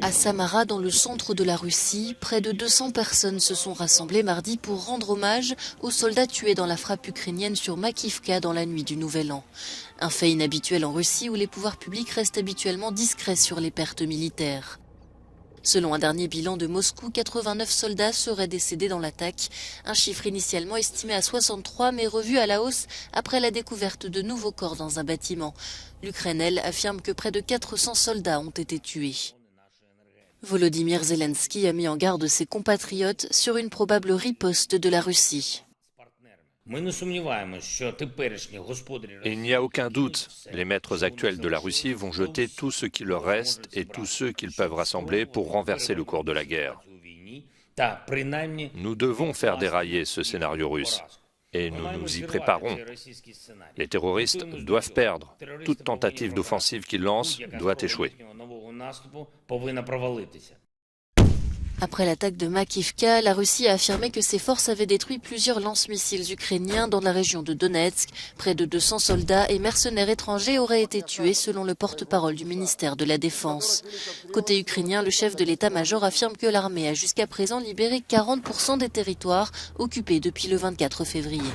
À Samara, dans le centre de la Russie, près de 200 personnes se sont rassemblées mardi pour rendre hommage aux soldats tués dans la frappe ukrainienne sur Makivka dans la nuit du Nouvel An. Un fait inhabituel en Russie où les pouvoirs publics restent habituellement discrets sur les pertes militaires. Selon un dernier bilan de Moscou, 89 soldats seraient décédés dans l'attaque, un chiffre initialement estimé à 63 mais revu à la hausse après la découverte de nouveaux corps dans un bâtiment. L'Ukraine, elle, affirme que près de 400 soldats ont été tués. Volodymyr Zelensky a mis en garde ses compatriotes sur une probable riposte de la Russie. Il n'y a aucun doute, les maîtres actuels de la Russie vont jeter tout ce qui leur reste et tous ceux qu'ils peuvent rassembler pour renverser le cours de la guerre. Nous devons faire dérailler ce scénario russe et nous nous y préparons. Les terroristes doivent perdre. Toute tentative d'offensive qu'ils lancent doit échouer. Après l'attaque de Makivka, la Russie a affirmé que ses forces avaient détruit plusieurs lance-missiles ukrainiens dans la région de Donetsk. Près de 200 soldats et mercenaires étrangers auraient été tués selon le porte-parole du ministère de la Défense. Côté ukrainien, le chef de l'état-major affirme que l'armée a jusqu'à présent libéré 40% des territoires occupés depuis le 24 février.